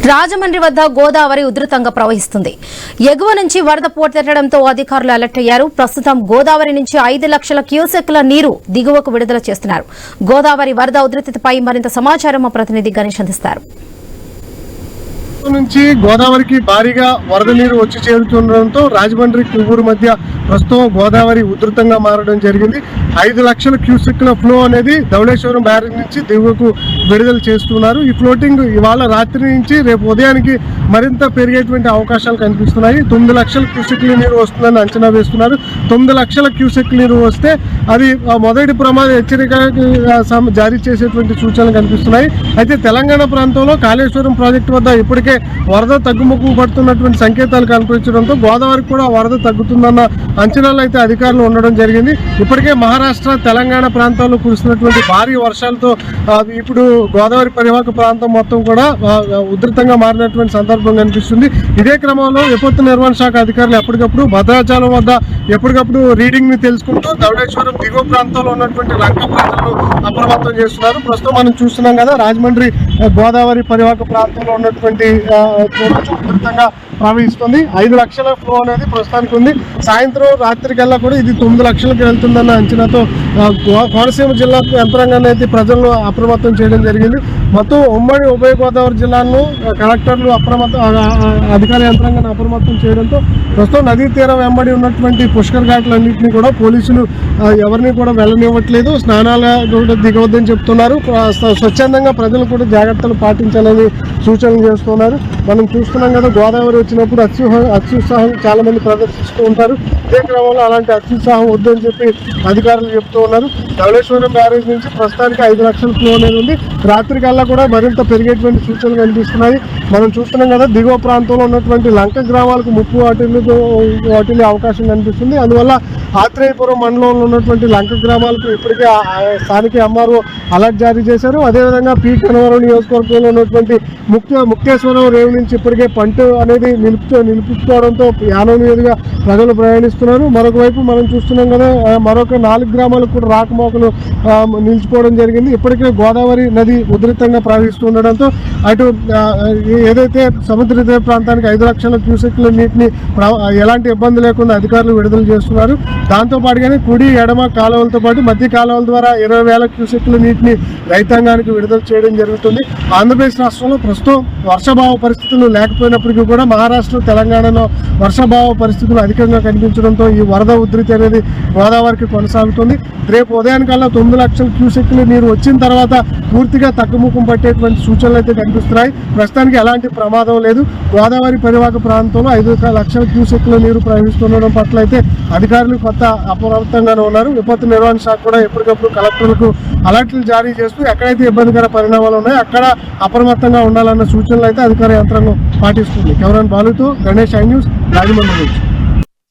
రాజమండ్రి వద్ద గోదావరి ఉధృతంగా ప్రవహిస్తుంది. ఎగువ నుంచి వరద పోటెత్తడంతో అధికారులు అలర్ట్ అయ్యారు. ప్రస్తుతం గోదావరి నుంచి 5 లక్షల క్యూసెక్ల నీరు దిగువకు విడుదల చేస్తున్నారు. గోదావరి వరద ఉధృతిపై మరింత సమాచారం మా ప్రతినిధి గణేష్ అందిస్తారు. నుంచి గోదావరికి భారీగా వరద నీరు వచ్చి చేరుతుండడంతో రాజమండ్రి కొవ్వూరు మధ్య ప్రస్తుతం గోదావరి ఉధృతంగా మారడం జరిగింది. 5 లక్షల క్యూసెక్ల ఫ్లో అనేది ధవళేశ్వరం బ్యారేజ్ నుంచి దిగువకు విడుదల చేస్తున్నారు. ఈ ఫ్లోటింగ్ ఇవాళ రాత్రి నుంచి రేపు ఉదయానికి మరింత పెరిగేటువంటి అవకాశాలు కనిపిస్తున్నాయి. 9 లక్షల క్యూసెక్ల నీరు వస్తుందని అంచనా వేస్తున్నారు. 9 లక్షల క్యూసెక్ల నీరు వస్తే అది మొదటి ప్రమాద హెచ్చరిక జారీ చేసేటువంటి సూచనలు కనిపిస్తున్నాయి. అయితే తెలంగాణ ప్రాంతంలో కాళేశ్వరం ప్రాజెక్టు వద్ద ఇప్పటికే వరద తగ్గుముఖం పడుతున్నటువంటి సంకేతాలు కనిపించడంతో గోదావరికి కూడా వరద తగ్గుతుందన్న అంచనాలు అయితే అధికారులు ఉండడం జరిగింది. ఇప్పటికే మహారాష్ట్ర తెలంగాణ ప్రాంతాల్లో కురుస్తున్నటువంటి భారీ వర్షాలతో ఇప్పుడు గోదావరి పరివాహక ప్రాంతం మొత్తం కూడా ఉధృతంగా మారినటువంటి సందర్భం కనిపిస్తుంది. ఇదే క్రమంలో విపత్తు నిర్వహణ శాఖ అధికారులు ఎప్పటికప్పుడు భద్రాచలం వద్ద ఎప్పటికప్పుడు రీడింగ్ ని తెలుసుకుంటూ ధవళేశ్వరం దిగువ ప్రాంతంలో ఉన్నటువంటి లంక ప్రజలను అప్రమత్తం చేస్తున్నారు. ప్రస్తుతం మనం చూస్తున్నాం కదా, రాజమండ్రి గోదావరి పరివాహక ప్రాంతంలో ఉన్నటువంటి ఉధృతంగా ప్రవహిస్తుంది. 5 లక్షల ఫ్లో అనేది ప్రస్తుతానికి ఉంది. సాయంత్రం రాత్రికల్లా కూడా ఇది 9 లక్షలకు వెళ్తుందన్న అంచనాతో కోనసీమ జిల్లాకు యంత్రాంగాన్ని అయితే ప్రజలను అప్రమత్తం చేయడం జరిగింది. మొత్తం ఉమ్మడి ఉభయ గోదావరి జిల్లాలను కలెక్టర్లు అధికార యంత్రాంగాన్ని అప్రమత్తం చేయడంతో ప్రస్తుతం నదీ తీరం వెంబడి ఉన్నటువంటి పుష్కర్ ఘాట్లన్నింటినీ కూడా పోలీసులు ఎవరిని కూడా వెళ్ళనివ్వట్లేదు. స్నానాలు కూడా దిగవద్దని చెప్తున్నారు. స్వచ్ఛందంగా ప్రజలు కూడా జాగ్రత్తలు పాటించాలని సూచనలు చేస్తున్నారు. మనం చూస్తున్నాం కదా, గోదావరి వచ్చినప్పుడు అత్యుత్సాహం చాలా మంది ప్రదర్శిస్తూ ఉంటారు. ఇదే క్రమంలో అలాంటి అత్యుత్సాహం వద్దని చెప్పి అధికారులు చెప్తూ ఉన్నారు. ధవళేశ్వరం బ్యారేజ్ నుంచి ప్రస్తుతానికి 5 లక్షల ఫ్లో అనేది ఉంది. రాత్రి కల్లా కూడా మరింత పెరిగేటువంటి సూచనలు కనిపిస్తున్నాయి. మనం చూస్తున్నాం కదా, దిగువ ప్రాంతంలో ఉన్నటువంటి లంక గ్రామాలకు ముప్పు వాటిల్లే అవకాశం కనిపిస్తుంది. అందువల్ల ఆత్రేయపురం మండలంలో ఉన్నటువంటి లంక గ్రామాలకు ఇప్పటికే స్థానిక ఎంఆర్ఓ అలర్ట్ జారీ చేశారు. అదేవిధంగా పి కనవరం నియోజకవర్గంలో ఉన్నటువంటి ముక్తేశ్వరం రేవు నుంచి ఇప్పటికే పంట అనేది నిలుపుకోవడంతో యానం మీదుగా ప్రజలు ప్రయాణిస్తున్నారు. మరొక వైపు మనం చూస్తున్నాం కదా, మరొక 4 గ్రామాలకు కూడా రాకపోకలు నిలిచిపోవడం జరిగింది. ఇప్పటికే గోదావరి నది ఉధృతంగా ప్రవహిస్తుండడంతో అటు ఏదైతే సముద్ర తీర ప్రాంతానికి 5 లక్షల క్యూసెక్ల నీటిని ఎలాంటి ఇబ్బంది లేకుండా అధికారులు విడుదల చేస్తున్నారు. దాంతో పాటుగానే కుడి ఎడమ కాలువలతో పాటు మధ్య కాలువల ద్వారా 20,000 క్యూసెక్ల నీటిని రైతాంగానికి విడుదల చేయడం జరుగుతుంది. ఆంధ్రప్రదేశ్ రాష్ట్రంలో ప్రస్తుతం వర్షాభావ పరిస్థితులు లేకపోయినప్పటికీ కూడా మహారాష్ట్ర తెలంగాణలో వర్షాభావ పరిస్థితులు అధికంగా కనిపించడంతో ఈ వరద ఉధృతి అనేది గోదావరికి కొనసాగుతుంది. రేపు ఉదయానికల్లా 9 లక్షల క్యూసెక్ల నీరు వచ్చిన తర్వాత పూర్తిగా తగ్గుముఖం పట్టేటువంటి సూచనలు అయితే కనిపిస్తున్నాయి. ప్రస్తుతానికి ఎలాంటి ప్రమాదం లేదు. గోదావరి పరివాహక ప్రాంతంలో 5 లక్షల క్యూసెక్ల నీరు ప్రవహిస్తుండడం పట్ల అయితే అధికారులు కొత్త అప్రమత్తంగానే ఉన్నారు. విపత్తు నిర్వహణ శాఖ కూడా ఎప్పటికప్పుడు కలెక్టర్లకు అలర్ట్లు జారీ చేస్తూ ఎక్కడైతే ఇబ్బందికర పరిణామాలు ఉన్నాయో అక్కడ అప్రమత్తంగా ఉండాలన్న సూచనలు అయితే అధికార యంత్రాంగం పాటిస్తుంది. కెమెరామెన్ బాలుతో గణేష్, ఐ న్యూస్, రాజమండ్రి నుంచి.